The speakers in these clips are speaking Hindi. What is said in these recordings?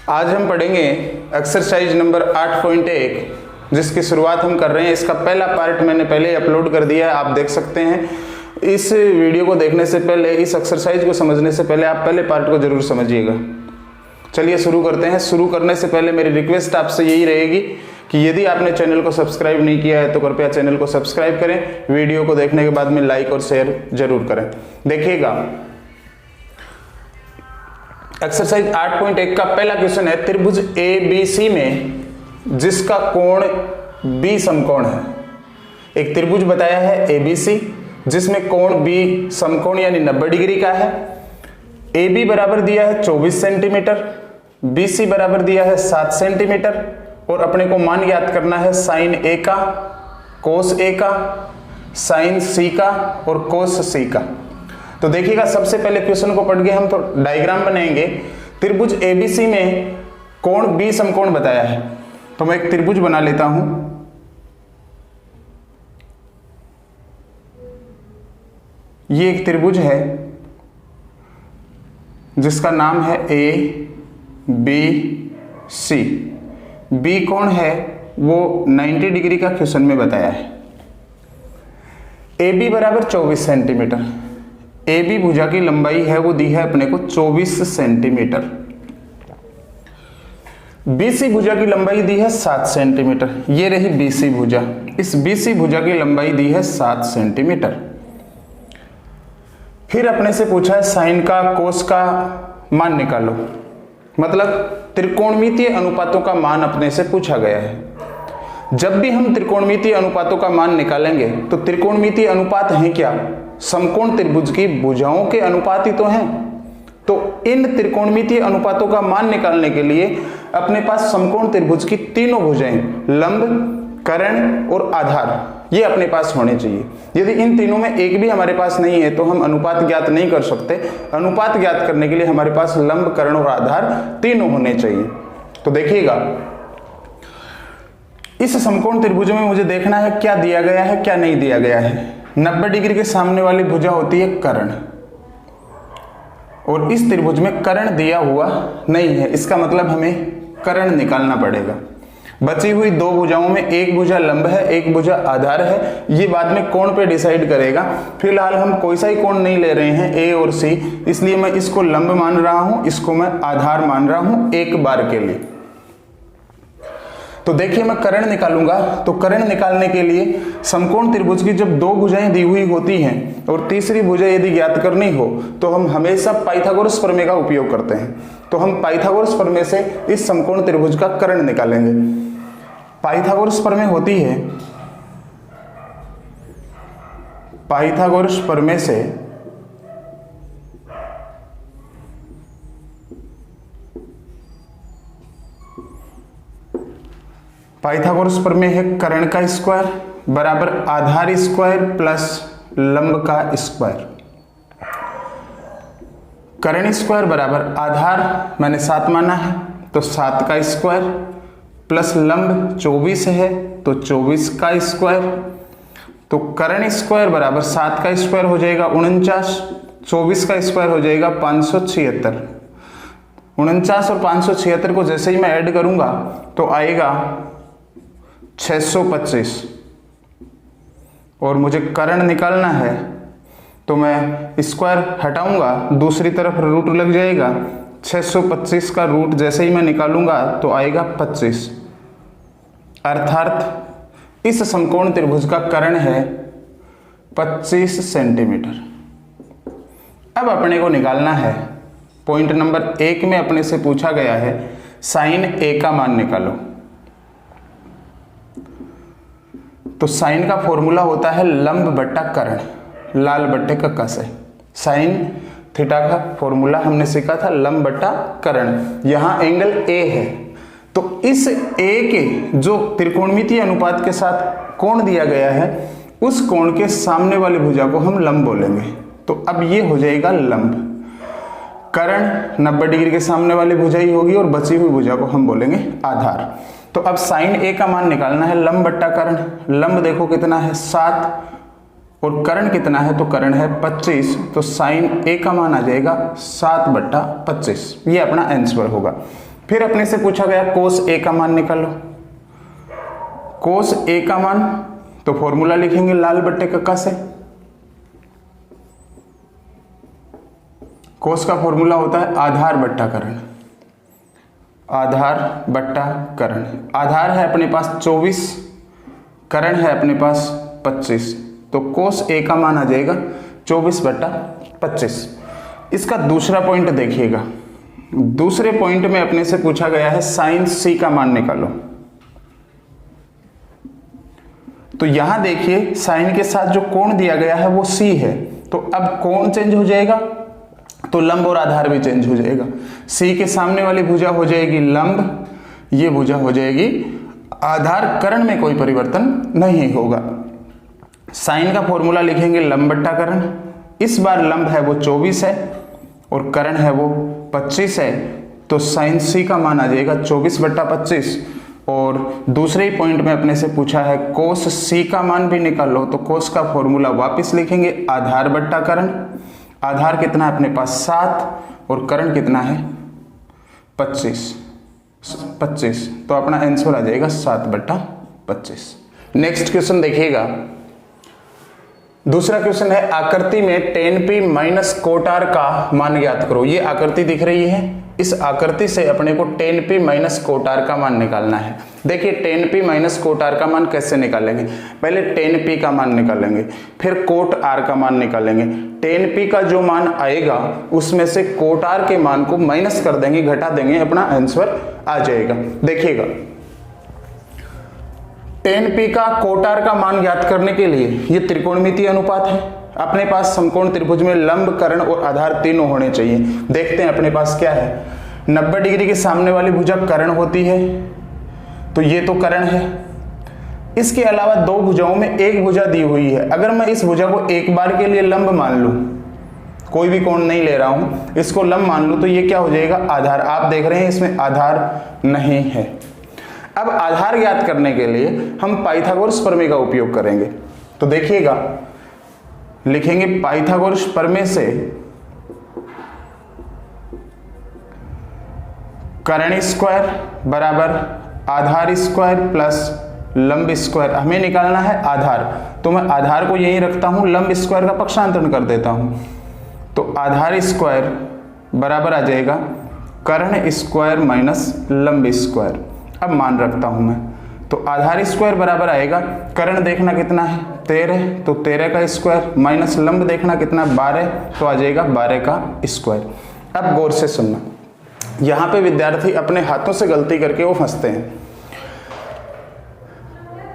आज हम पढ़ेंगे एक्सरसाइज नंबर 8.1 जिसकी शुरुआत हम कर रहे हैं। इसका पहला पार्ट मैंने पहले ही अपलोड कर दिया है, आप देख सकते हैं। इस वीडियो को देखने से पहले, इस एक्सरसाइज को समझने से पहले आप पहले पार्ट को जरूर समझिएगा। चलिए शुरू करते हैं। शुरू करने से पहले मेरी रिक्वेस्ट आपसे यही रहेगी कि यदि आपने चैनल को सब्सक्राइब नहीं किया है तो कृपया चैनल को सब्सक्राइब करें। वीडियो को देखने के बाद में लाइक और शेयर जरूर करें। देखिएगा, एक्सरसाइज 8.1 का पहला क्वेश्चन है, त्रिभुज ABC में जिसका कोण B समकोण है। एक त्रिभुज बताया है ABC जिसमें कोण B समकोण यानी 90 डिग्री का है। AB बराबर दिया है 24 सेंटीमीटर, BC बराबर दिया है 7 सेंटीमीटर और अपने को मान ज्ञात करना है साइन A का, कोस A का, साइन C का और कोस C का। तो देखिएगा, सबसे पहले क्वेश्चन को पढ़ के हम तो डायग्राम बनाएंगे। त्रिभुज ABC में कोण B समकोण बताया है, तो मैं एक त्रिभुज बना लेता हूं। ये एक त्रिभुज है जिसका नाम है ABC। B कोण है वो 90 डिग्री का क्वेश्चन में बताया है। AB बराबर 24 सेंटीमीटर। AB भुजा की लंबाई है वो दी है अपने को 24 सेंटीमीटर। BC भुजा की लंबाई दी है 7 सेंटीमीटर। ये रही BC भुजा। इस BC भुजा की लंबाई दी है 7 सेंटीमीटर। फिर अपने से पूछा है साइन का, कोस का मान निकालो। मतलब त्रिकोणमितीय अनुपातों का मान अपने से पूछा गया है। जब भी हम त्रिकोणमितीय अनुपातों का मान निकालेंगे तो त्रिकोणमितीय अनुपात हैं क्या? समकोण त्रिभुज की भुजाओं के अनुपात ही तो हैं। तो इन त्रिकोणमितीय अनुपातों का मान निकालने के लिए अपने पास समकोण त्रिभुज की तीनों भुजाएं, लंब, कर्ण और आधार, ये अपने पास होने चाहिए। यदि इन तीनों में एक भी हमारे पास नहीं है तो हम अनुपात ज्ञात नहीं कर सकते। अनुपात ज्ञात करने के लिए हमारे पास लंब, कर्ण और आधार तीनों होने चाहिए। तो देखिएगा, इस समकोण त्रिभुज में मुझे देखना है क्या दिया गया है, क्या नहीं दिया गया है। 90 डिग्री के सामने वाली भुजा होती है कर्ण, और इस त्रिभुज में कर्ण दिया हुआ नहीं है। इसका मतलब हमें कर्ण निकालना पड़ेगा। बची हुई दो भुजाओं में एक भुजा लंब है, एक भुजा आधार है। ये बाद में कोण पे डिसाइड करेगा। फिलहाल हम कोई सा ही कोण नहीं ले रहे हैं, A और C, इसलिए मैं इसको लंब मान रहा हूं, इसको मैं आधार मान रहा हूं एक बार के लिए। तो देखिए, मैं कर्ण निकालूंगा। तो कर्ण निकालने के लिए समकोण त्रिभुज की जब दो भुजाएं दी हुई होती हैं और तीसरी भुजा यदि ज्ञात करनी हो तो हम हमेशा पाइथागोरस प्रमेय का उपयोग करते हैं। तो हम पाइथागोरस प्रमेय से इस समकोण त्रिभुज का कर्ण निकालेंगे। पाइथागोरस प्रमेय होती है, पाइथागोरस प्रमेय से पाइथागोरस प्रमेय है कर्ण का स्क्वायर बराबर आधार स्क्वायर प्लस लंब का स्क्वायर। कर्ण स्क्वायर बराबर आधार मैंने 7 माना है तो 7 का स्क्वायर प्लस लंब 24 है तो 24 का स्क्वायर। तो कर्ण स्क्वायर बराबर 7 का स्क्वायर हो जाएगा 49, 24 का स्क्वायर हो जाएगा 576। 49 और 576 को जैसे ही मैं ऐड करूंगा तो आएगा 625। और मुझे कर्ण निकालना है तो मैं स्क्वायर हटाऊंगा, दूसरी तरफ रूट लग जाएगा। 625 का रूट जैसे ही मैं निकालूंगा तो आएगा 25। अर्थात इस समकोण त्रिभुज का कर्ण है 25 सेंटीमीटर। अब अपने को निकालना है, पॉइंट नंबर 1 में अपने से पूछा गया है साइन A का मान निकालो। तो साइन का फॉर्मूला होता है लंब बट्टा कर्ण, लाल बट्टे का क से। साइन थीटा का फॉर्मूला हमने सीखा था लंब बट्टा कर्ण। यहां एंगल A है तो इस A के जो त्रिकोणमितीय अनुपात के साथ कोण दिया गया है उस कोण के सामने वाली भुजा को हम लंब बोलेंगे। तो अब ये हो जाएगा लंब। कर्ण 90 डिग्री के सामने वाली भुजा ही होगी और बची हुई भुजा को हम बोलेंगे आधार। तो अब साइन A का मान निकालना है लंब बट्टा कर्ण। लंब देखो कितना है 7 और कर्ण कितना है, तो कर्ण है 25, तो साइन A का मान आ जाएगा 7/25। ये अपना आंसर होगा। फिर अपने से पूछा गया कोस ए का मान निकालो। कोस ए का मान तो फॉर्मूला लिखेंगे लाल बट्टे कक्का से। कोस का फॉर्मूला होता है आधार बट्टा करण। आधार बट्टा करण। आधार है अपने पास 24, करण है अपने पास 25, तो कोस ए का मान आ जाएगा 24/25। इसका दूसरा पॉइंट देखिएगा। दूसरे पॉइंट में अपने से पूछा गया है साइन सी का मान निकालो। तो यहां देखिए साइन के साथ जो कोण दिया गया है वो सी है, तो अब कोण चेंज हो जाएगा तो लंब और आधार भी चेंज हो जाएगा। सी के सामने वाली भुजा हो जाएगी लंब, ये भुजा हो जाएगी आधार, करण में कोई परिवर्तन नहीं होगा। साइन का फॉर्मूला लिखेंगे लंब बट्टा करण। इस बार लंब है वो 24 है और करण है वो 25 है, तो साइन सी का मान आ जाएगा 24/25। और दूसरे ही पॉइंट में अपने से पूछा है कोस सी का मान भी निकालो, तो कोस का फॉर्मूला वापस लिखेंगे आधार बट्टा करण। आधार कितना है अपने पास 7 और करण कितना है 25, तो अपना आंसर आ जाएगा 7/25। नेक्स्ट क्वेश्चन देखिएगा। दूसरा क्वेश्चन है आकृति में tan p minus coat r का मान ज्ञात करो। ये आकृति दिख रही है, इस आकृति से अपने को tan p minus coat r का मान निकालना है। देखिए tan p minus coat r का मान कैसे निकालेंगे, पहले tan p का मान निकालेंगे, फिर कोट r का मान निकालेंगे। tan p का जो मान आएगा उसमें से कोट r के मान को माइनस कर देंगे, घटा देंगे, अपना आंसर आ जाएगा। देखिएगा tan p का कोट r का मान ज्ञात करने के लिए ये त्रिकोणमितीय अनुपात है। अपने पास समकोण त्रिभुज में लंब, कर्ण और आधार तीनों होने चाहिए। देखते हैं अपने पास क्या है। 90 डिग्री के सामने वाली भुजा कर्ण होती है, तो ये तो कर्ण है। इसके अलावा दो भुजाओं में एक भुजा दी हुई है। अगर मैं इस भुजा को एक बार के लिए लंब मान लूं, कोई भी कोण नहीं ले रहा हूं, इसको लंब मान लूं, तो ये क्या हो जाएगा आधार। आप देख रहे हैं इसमें आधार नहीं है। अब आधार ज्ञात करने के लिए हम पाइथागोरस प्रमेय का उपयोग करेंगे। तो देखिएगा लिखेंगे पाइथागोरस प्रमेय से कर्ण स्क्वायर बराबर आधार स्क्वायर प्लस लंब स्क्वायर। हमें निकालना है आधार, तो मैं आधार को यहीं रखता हूं, लंब स्क्वायर का पक्षांतरण कर देता हूं, तो आधार स्क्वायर बराबर आ जाएगा कर्ण स्क्वायर माइनस लंब स्क्वायर। अब मान रखता हूं मैं, तो आधार स्क्वायर बराबर आएगा कर्ण देखना कितना है 13, तो 13 का स्क्वायर माइनस लंब देखना कितना 12, तो आ जाएगा 12 का स्क्वायर। अब गौर से सुनना, यहां पे विद्यार्थी अपने हाथों से गलती करके वो फंसते हैं।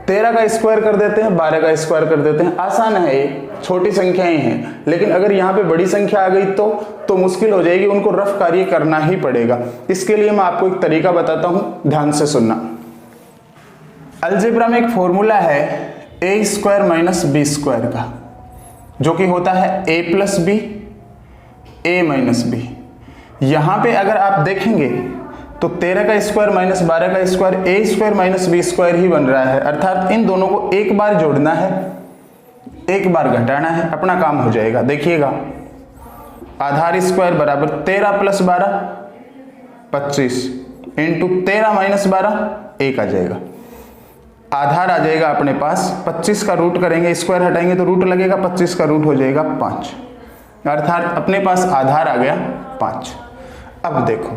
13 का स्क्वायर कर देते हैं, 12 का स्क्वायर कर देते हैं। आसान है ये, छोटी संख्याएं हैं, लेकिन अगर यहाँ पे बड़ी संख्या आ गई तो मुश्किल हो जाएगी, उनको रफ कार्य करना ही पड़ेगा। इसके लिए मैं आपको एक तरीका बताता हूं, ध्यान से सुनना। अलजेब्रा में एक फॉर्मूला है a square minus B square का, जो कि होता है a plus B a minus B. यहां पे अगर आप देखेंगे तो 13 का स्क्वायर माइनस 12 का square a square minus B square ही बन रहा है, अर्थात इन दोनों को एक बार जोड़ना है, एक बार घटाना है, अपना काम हो जाएगा। देखिएगा आधार स्क्वायर बराबर 13 प्लस 12 25 इंटू 13 माइनस 12 1 आ जाएगा। आधार आ जाएगा अपने पास 25 का रूट करेंगे, स्क्वायर हटाएंगे तो रूट लगेगा, 25 का रूट हो जाएगा 5, अर्थात अपने पास आधार आ गया 5। अब देखो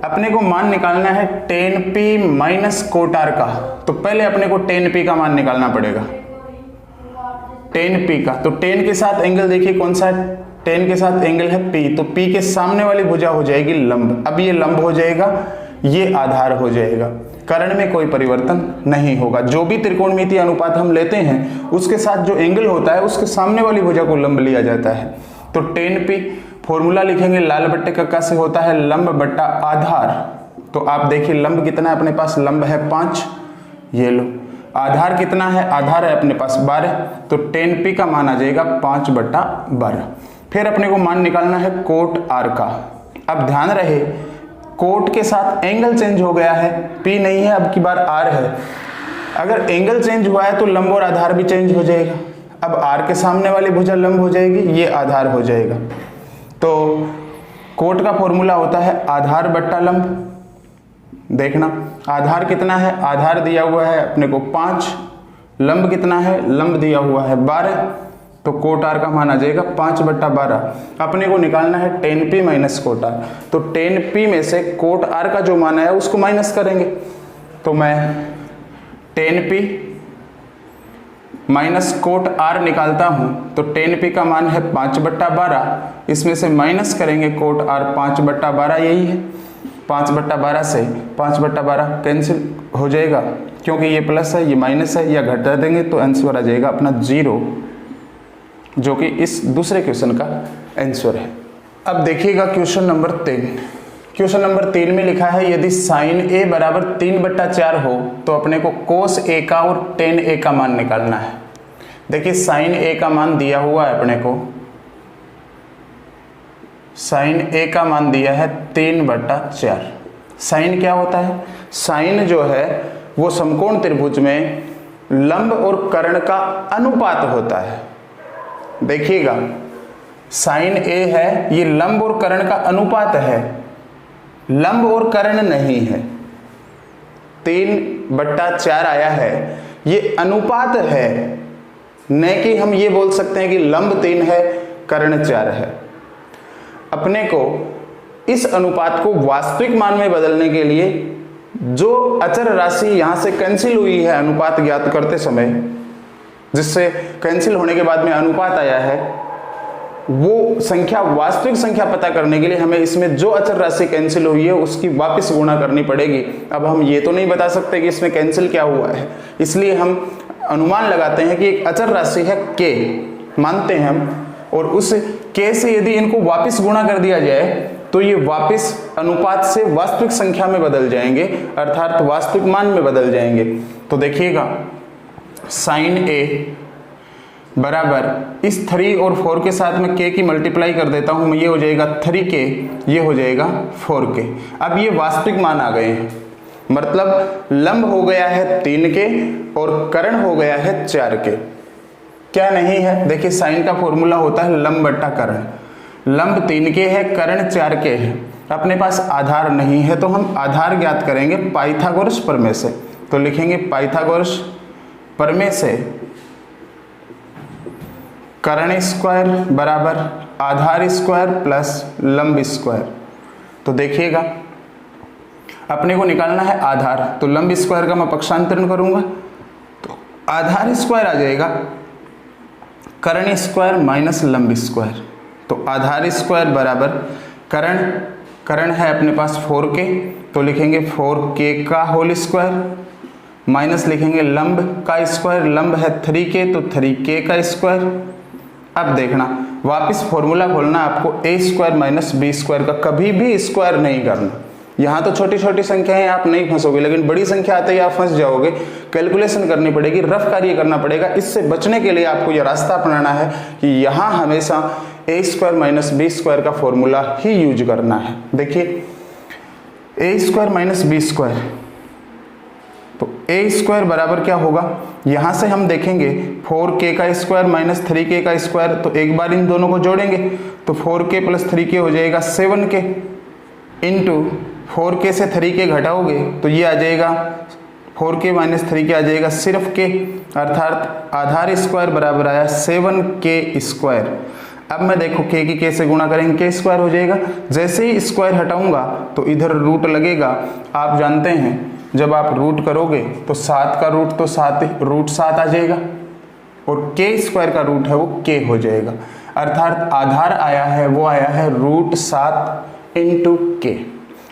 अपने को मान निकालना है tan p minus coat r का, तो पहले अपने को tan p का मान निकालना पड़ेगा। tan p का, तो tan के साथ एंगल देखिए कौन सा है, tan के साथ एंगल है p, तो p के सामने वाली भुजा हो जाएगी लंब। अब ये लंब हो जाएगा, ये आधार हो जाएगा, कर्ण में कोई परिवर्तन नहीं होगा। जो भी त्रिकोणमितीय अनुपात हम लेते हैं उसके साथ जो एंगल होता है उसके सामने वाली भुजा को लंब लिया जाता है। तो tan p फॉर्मूला लिखेंगे लाल बट्टे कक्का से होता है लंब बट्टा आधार। तो आप देखिए लंब कितना है अपने पास, लंब है 5, ये लो। आधार कितना है, आधार है अपने पास 12, तो tan p का मान आ जाएगा 5/12। फिर अपने को मान निकालना है कोट r का। अब ध्यान रहे कोट के साथ एंगल चेंज हो गया है, p नहीं है, अब की बार r है। अगर एंगल चेंज हुआ है तो लंब और आधार भी चेंज हो जाएगा। अब r के सामने वाली भुजा लंब हो जाएगी, ये आधार हो जाएगा। तो कोट का फॉर्मूला होता है आधार बट्टा लंब, देखना आधार कितना है, आधार दिया हुआ है अपने को 5, लंब कितना है, लंब दिया हुआ है 12, तो कोट आर का मान आ जाएगा 5/12। अपने को निकालना है tan p minus cot R, तो tan p में से कोट आर का जो मान है उसको माइनस करेंगे। तो मैं tan p minus cot R निकालता हूं, तो tan p का मान है 5/12, इसमें से माइनस करेंगे कोट आर 5/12, यही है 5/12 से 5/12 कैंसिल हो जाएगा, क्योंकि ये प्लस है ये माइनस है, या घटा देंगे तो आंसर आ जाएगा अपना 0, जो कि इस दूसरे क्वेश्चन का आंसर है। अब देखिएगा क्वेश्चन नंबर 3। क्वेश्चन नंबर 3 में लिखा है यदि साइन a बराबर 3/4 हो तो अपने को कोस a का और tan a का मान निकालना है। देखिए साइन a का मान दिया हुआ है अपने को, साइन a का मान दिया है 3/4। साइन क्या होता है, साइन जो है वो समकोण त्रिभुज में लंब और कर्ण का अनुपात होता है। देखिएगा साइन a है, ये लंब और कर्ण का अनुपात है, लंब और कर्ण नहीं है। 3/4 आया है, ये अनुपात है, न कि हम ये बोल सकते हैं कि लंब 3 है कर्ण 4 है। अपने को इस अनुपात को वास्तविक मान में बदलने के लिए जो अचर राशि यहां से कैंसिल हुई है अनुपात ज्ञात करते समय, जिससे कैंसिल होने के बाद में अनुपात आया है, वो संख्या वास्तविक संख्या पता करने के लिए हमें इसमें जो अचर राशि कैंसिल हुई है उसकी वापस गुणा करनी पड़ेगी। अब हम ये तो नहीं बता सकते कि इसमें कैंसिल क्या हुआ है, इसलिए हम अनुमान लगाते हैं कि एक अचर राशि है k, मानते हैं हम, और उस k से यदि इनको वापस गुणा कर दिया जाए तो ये वापस अनुपात से वास्तविक संख्या में बदल जाएंगे, अर्थात वास्तविक मान में बदल जाएंगे। तो देखिएगा साइन a बराबर इस 3 और 4 के साथ में k की मल्टीप्लाई कर देता हूं, ये हो जाएगा 3k, ये हो जाएगा 4k। अब ये वास्तविक मान आ गए हैं, मतलब लंब हो गया है 3k और कर्ण हो गया है 4k। क्या नहीं है, देखिए साइन का फॉर्मूला होता है लंब बट्टा कर्ण, लंब 3k है कर्ण 4k है। अपने पास आधार नहीं है तो हम आधार ज्ञात करेंगे पाइथागोरस प्रमेय से। तो लिखेंगे पाइथागोरस प्रमेय से कर्ण स्क्वायर बराबर आधार स्क्वायर प्लस लंब स्क्वायर। तो देखिएगा अपने को निकालना है आधार, तो लंब स्क्वायर का मैं पक्षांतरण करूंगा तो आधार स्क्वायर आ जाएगा कर्ण स्क्वायर माइनस लंब स्क्वायर। तो आधार स्क्वायर बराबर कर्ण है अपने पास 4k, तो लिखेंगे 4k का होल स्क्वायर माइनस लिखेंगे लंब का स्क्वायर, लंब है 3k तो 3k का स्क्वायर। अब देखना वापस फॉर्मूला खोलना आपको a square minus b square का, कभी भी स्क्वायर नहीं करना। यहाँ तो छोटी छोटी संख्याएं आप नहीं फंसोगे, लेकिन बड़ी संख्या आते ही आप फंस जाओगे, कैलकुलेशन करनी पड़ेगी, रफ कार्य करना पड़ेगा। इससे बचने के लिए आपको यह रास्ता अपनाना है कि यहाँ हमेशा a square minus b square का फॉर्मूला ही यूज करना है। देखिए a square minus b square, तो a स्क्वायर बराबर क्या होगा, यहाँ से हम देखेंगे 4k का स्क्वायर माइनस 3k का स्क्वायर, तो एक बार इन दोनों को जोड़ेंगे तो 4k प्लस 3k हो जाएगा 7k, इंटू 4k से 3k घटाओगे तो ये आ जाएगा 4k माइनस 3k आ जाएगा सिर्फ k, अर्थात आधार स्क्वायर बराबर आया 7k स्क्वायर। अब मैं देखो k की k से गुणा करेंगे k स्क्वायर हो जाएगा, जैसे ही स्क्वायर हटाऊंगा तो इधर रूट लगेगा। आप जानते हैं जब आप रूट करोगे तो 7 का रूट तो 7 रूट 7 आ जाएगा, और k स्क्वायर का रूट है वो k हो जाएगा, अर्थात आधार आया है वो आया है रूट 7 इंटू k।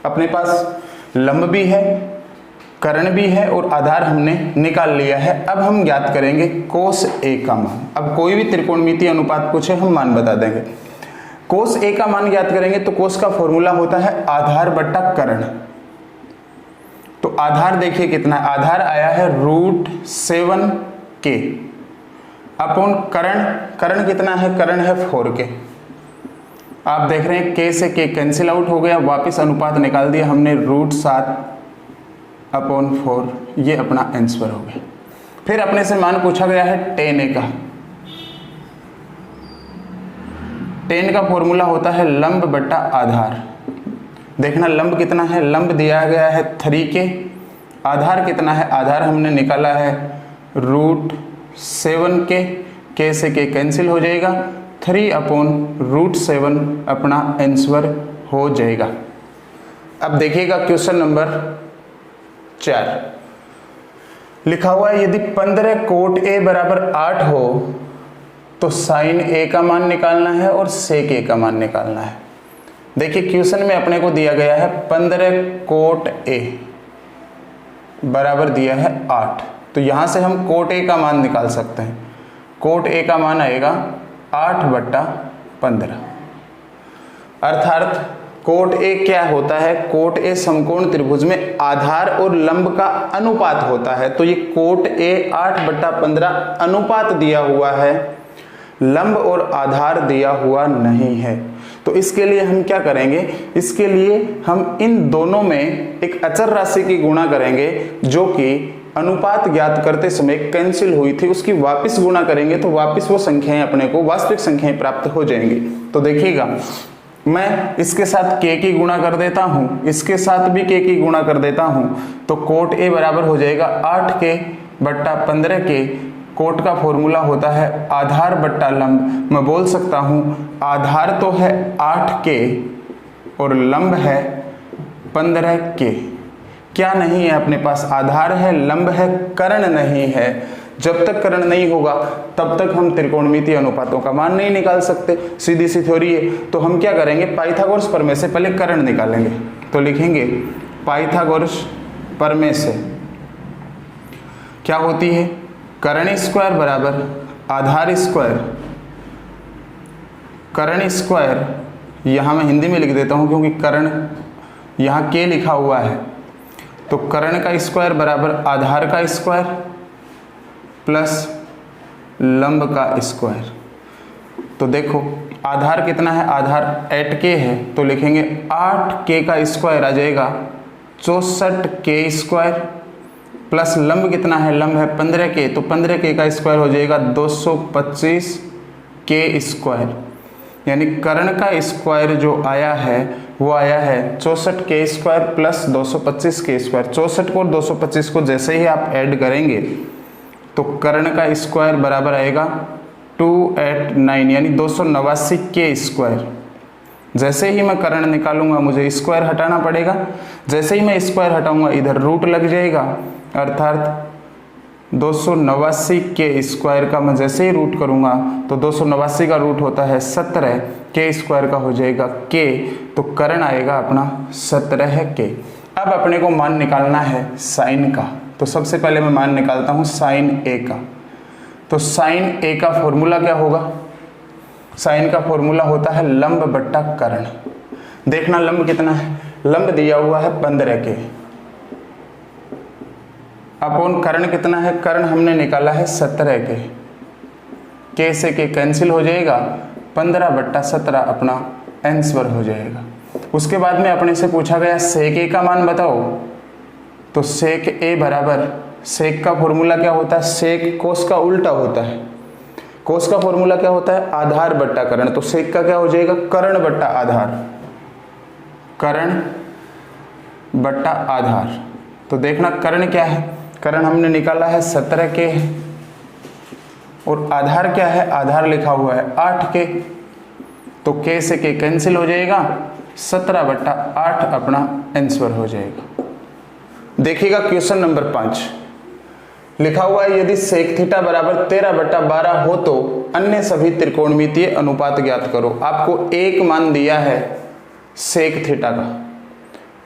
अपने पास लंब भी है कर्ण भी है और आधार हमने निकाल लिया है। अब हम ज्ञात करेंगे कोस a का मान। अब कोई भी त्रिकोणमितीय अनुपात पूछे हम मान बता देंगे। कोस a का मान ज्ञात करेंगे तो कोस का फॉर्मूला होता है आधार बट्टा कर्ण। तो आधार देखिए कितना, आधार आया है रूट 7k अपॉन कर्ण कितना है, कर्ण है 4k। आप देख रहे हैं k से k कैंसिल आउट हो गया, वापस अनुपात निकाल दिया हमने रूट 7 अपॉन 4, ये अपना आंसर हो गया। फिर अपने से मान पूछा गया है tan a का। tan का फॉर्मूला होता है लंब बट्टा आधार, देखना लंब कितना है, लंब दिया गया है 3k, आधार कितना है, आधार हमने निकाला है √7k, k से k कैंसिल हो जाएगा, 3/√7 अपना आंसर हो जाएगा। अब देखिएगा क्वेश्चन नंबर 4 लिखा हुआ है, यदि 15 कोट a बराबर 8 हो तो साइन a का मान निकालना है और सेक a का मान निकालना है। देखिए क्वेश्चन में अपने को दिया गया है 15 कोट a बराबर दिया है 8, तो यहां से हम कोट a का मान निकाल सकते हैं। कोट a का मान आएगा 8/15, अर्थात कोट ए क्या होता है, कोट ए समकोण त्रिभुज में आधार और लंब का अनुपात होता है। तो ये कोट ए 8/15 अनुपात दिया हुआ है, लंब और आधार दिया हुआ नहीं है। तो इसके लिए हम क्या करेंगे, इसके लिए हम इन दोनों में एक अचर राशि की गुणा करेंगे जो कि अनुपात ज्ञात करते समय कैंसिल हुई थी, उसकी वापस गुणा करेंगे तो वापस वो संख्याएं अपने को वास्तविक संख्याएं प्राप्त हो जाएंगी। तो देखिएगा मैं इसके साथ k की गुणा कर देता हूं, इसके साथ भी k की गुणा कर देता हूं, तो कोट a बराबर हो जाएगा 8k/15k। कोट का फॉर्मूला होता है आधार बट्टा लंब। मैं बोल सकता हूं आधार तो है 8k और लंब है 15k। क्या नहीं है अपने पास, आधार है, लंब है, कर्ण नहीं है। जब तक कर्ण नहीं होगा तब तक हम त्रिकोणमितीय अनुपातों का मान नहीं निकाल सकते, सीधी सी थ्योरी है। तो हम क्या करेंगे, पाइथागोरस प्रमेय से पहले कर्ण निकालेंगे। तो लिखेंगे पाइथागोरस प्रमेय से क्या होती है, कर्ण स्क्वायर बराबर आधार स्क्वायर, कर्ण स्क्वायर यहाँ मैं हिंदी में लिख देता हूँ क्योंकि कर्ण यहाँ k लिखा हुआ है। तो कर्ण का स्क्वायर बराबर आधार का स्क्वायर प्लस लंब का स्क्वायर। तो देखो आधार कितना है, आधार 8k है, तो लिखेंगे 8k का स्क्वायर आ जाएगा 64k स्क्वायर, प्लस लंब कितना है, लंब है 15k, तो 15k का स्क्वायर हो जाएगा 225k स्क्वायर। यानी कर्ण का स्क्वायर जो आया है वो आया है 64k square plus 225k square. 64 को और 225 को जैसे ही आप ऐड करेंगे तो कर्ण का स्क्वायर बराबर आएगा 289 यानी 289k स्क्वायर। जैसे ही मैं कर्ण निकालूंगा मुझे स्क्वायर हटाना पड़ेगा, जैसे ही मैं स्क्वायर हटाऊंगा इधर रूट लग जाएगा, अर्थात 289k स्क्वायर का मैं जैसे ही रूट करूंगा तो 289 का रूट होता है 17, k स्क्वायर का हो जाएगा k, तो कर्ण आएगा अपना 17k। अब अपने को मान निकालना है साइन का। तो सबसे पहले मैं मान निकालता हूं साइन a का। तो साइन a का फॉर्मूला क्या होगा, साइन का फॉर्मूला होता है लंब बट्टा कर्ण। देखना लंब कितना है, लंब दिया हुआ है 15k अपॉन कर्ण कितना है, कर्ण हमने निकाला है 17k, k से k कैंसिल हो जाएगा, 15/17 अपना आंसर हो जाएगा। उसके बाद में अपने से पूछा गया सेक a का मान बताओ। तो सेक a बराबर, सेक का फॉर्मूला क्या होता है, सेक कोस का उल्टा होता है। कोस का फॉर्मूला क्या होता है, आधार बट्टा कर्ण। तो सेक का क्या हो जाएगा, कर्ण बट्टा आधार, कर्ण बट्टा आधार। तो देखना कर्ण क्या है, कर्ण हमने निकाला है 17k और आधार क्या है, आधार लिखा हुआ है 8k, तो k से k कैंसिल हो जाएगा, 17/8 अपना आंसर हो जाएगा। देखिएगा क्वेश्चन नंबर 5 लिखा हुआ है, यदि सेक थीटा बराबर 13/12 हो तो अन्य सभी त्रिकोणमितीय अनुपात ज्ञात करो। आपको एक मान दिया है सेक थीटा का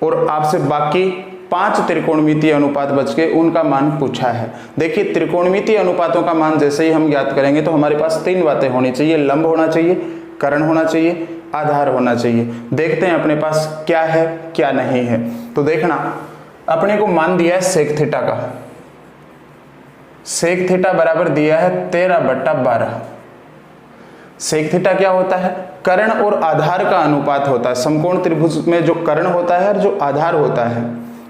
और आपसे बाकी 5 त्रिकोणमितीय अनुपात बच के उनका मान पूछा है। देखिए त्रिकोणमितीय अनुपातों का मान जैसे ही हम ज्ञात करेंगे तो हमारे पास 3 बातें होनी चाहिए, लंब होना चाहिए, कर्ण होना चाहिए, आधार होना चाहिए। देखते हैं अपने पास क्या है क्या नहीं है। तो देखना अपने को मान दिया है सेक थीटा का, सेक थीटा बराबर दिया है 13/12। सेक थीटा क्या होता है, कर्ण और आधार का अनुपात होता है। समकोण त्रिभुज में जो कर्ण होता है और जो आधार होता है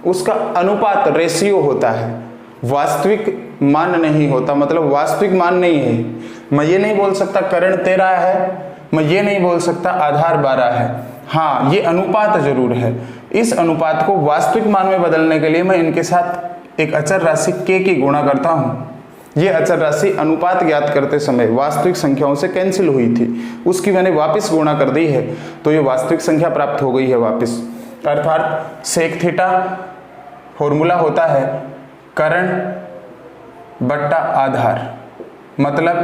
उसका अनुपात रेशियो होता है, वास्तविक मान नहीं होता। मतलब वास्तविक मान नहीं है। मैं ये नहीं बोल सकता कर्ण 13 है, मैं ये नहीं बोल सकता आधार 12 है। हाँ ये अनुपात जरूर है। इस अनुपात को वास्तविक मान में बदलने के लिए मैं इनके साथ एक अचर राशि k की गुणा करता हूँ। ये अचर राशि अनुपात ज्ञात करते समय वास्तविक संख्याओं से कैंसिल हुई थी, उसकी मैंने वापस गुणा कर दी है, तो ये वास्तविक संख्या प्राप्त हो गई है वापस। अर्थात सेक थीटा फॉर्मूला होता है कर्ण बट्टा आधार, मतलब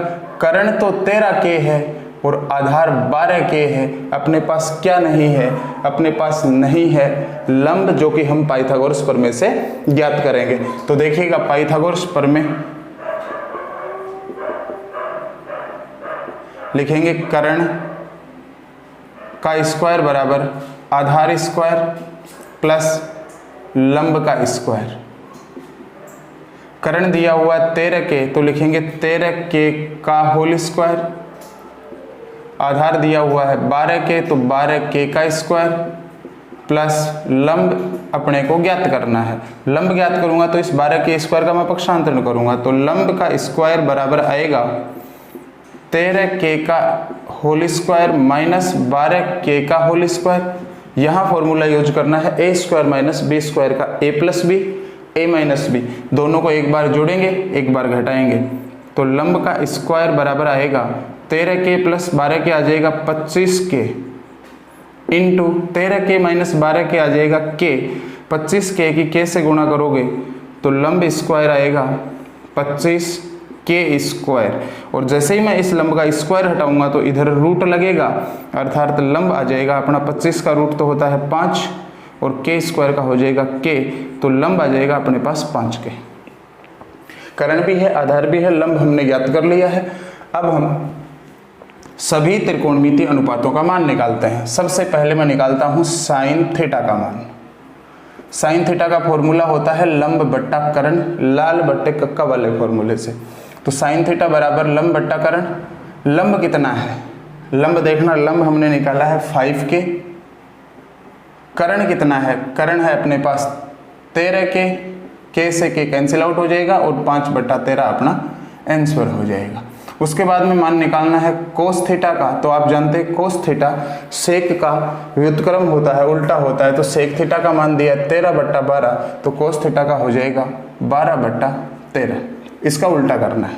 कर्ण तो 13 k है और आधार 12 k है। अपने पास क्या नहीं है? अपने पास नहीं है लंब, जो कि हम पाइथागोरस प्रमेय से ज्ञात करेंगे। तो देखिएगा पाइथागोरस प्रमेय लिखेंगे कर्ण का स्क्वायर बराबर आधार स्क्वायर प्लस लंब का स्क्वायर। कर्ण दिया हुआ 13 k, तो लिखेंगे 13 k का होल स्क्वायर। आधार दिया हुआ है 12 k, तो 12 k का स्क्वायर प्लस लंब अपने को ज्ञात करना है। लंब ज्ञात करूंगा तो इस 12 के स्क्वायर का मैं पक्षांतरण करूंगा, तो लंब का स्क्वायर बराबर आएगा 13 k का होल स्क्वायर माइनस 12 k का होल स्क्वायर। यहाँ फॉर्मूला यूज करना है ए स्क्वायर माइनस बी स्क्वायर का, ए प्लस बी ए माइनस बी, दोनों को एक बार जोड़ेंगे एक बार घटाएंगे, तो लंब का स्क्वायर बराबर आएगा 13 k प्लस 12 k आ जाएगा 25 k into 13 k minus 12 k आ जाएगा k। 25 k की k से गुणा करोगे तो लंब स्क्वायर आएगा 25 k स्क्वायर, और जैसे ही मैं इस लंब का स्क्वायर हटाऊंगा तो इधर रूट लगेगा, अर्थात लंब आ जाएगा अपना 25 का रूट तो होता है 5 और k स्क्वायर का हो जाएगा k, तो लंब आ जाएगा अपने पास 5k। कर्ण भी है आधार भी है, लंब हमने ज्ञात कर लिया है। अब हम सभी त्रिकोणमितीय अनुपातों का मान निकालते हैं। सबसे पहले मैं निकालता हूं साइन थीटा का मान। साइन थीटा का फॉर्मूला होता है लंब बट्टा कर्ण, लाल बट्टे कक्का वाले फॉर्मूले से। तो साइन थीटा बराबर लंब बट्टा कर्ण। लंब कितना है? लंब देखना, लंब हमने निकाला है 5k। कर्ण कितना है? कर्ण है अपने पास 13k, k से k कैंसिल आउट हो जाएगा और 5/13 अपना आंसर हो जाएगा। उसके बाद में मान निकालना है कोस थीटा का। तो आप जानते हैं कोस थीटा सेक का व्युत्क्रम होता है, उल्टा होता है। तो सेक थीटा का मान दिया 13/12, तो कोस थीटा का हो जाएगा 12/13। इसका उल्टा करना है।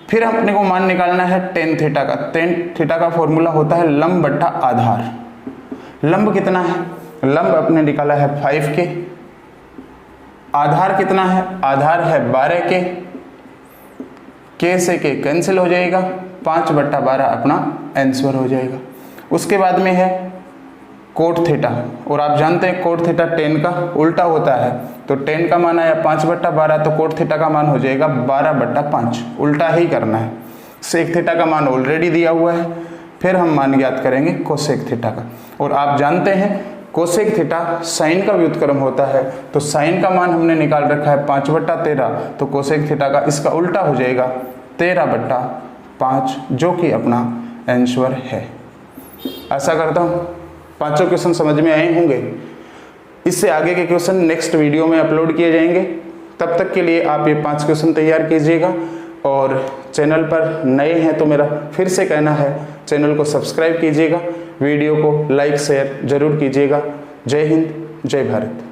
फिर अपने को मान निकालना है टेन थीटा का। टेन थीटा का फॉर्मूला होता है लंब बट्टा आधार। लंब कितना है? लंब अपने निकाला है 5k। आधार कितना है? आधार है 12k। k से k कैंसिल हो जाएगा, 5/12 अपना आंसर हो जाएगा। उसके बाद में है कोट थीटा, और आप जानते हैं कोट थीटा टेन का उल्टा होता है। तो टेन का मान आया 5/12, तो कोट थीटा का मान हो जाएगा 12/5। उल्टा ही करना है। सेक थीटा का मान ऑलरेडी दिया हुआ है, फिर हम मान ज्ञात करेंगे कोसेक थीटा का। और आप जानते हैं कोसेक थीटा साइन का व्युत्क्रम होता है। तो साइन का मान हमने निकाल रखा है 5/13, तो कोसेक थीटा का इसका उल्टा हो जाएगा 13/5, जो कि अपना आंसर है। आशा करता हूँ पांचों क्वेश्चन समझ में आए होंगे। इससे आगे के क्वेश्चन नेक्स्ट वीडियो में अपलोड किए जाएंगे। तब तक के लिए आप ये 5 क्वेश्चन तैयार कीजिएगा, और चैनल पर नए हैं तो मेरा फिर से कहना है चैनल को सब्सक्राइब कीजिएगा, वीडियो को लाइक शेयर जरूर कीजिएगा। जय हिंद, जय भारत।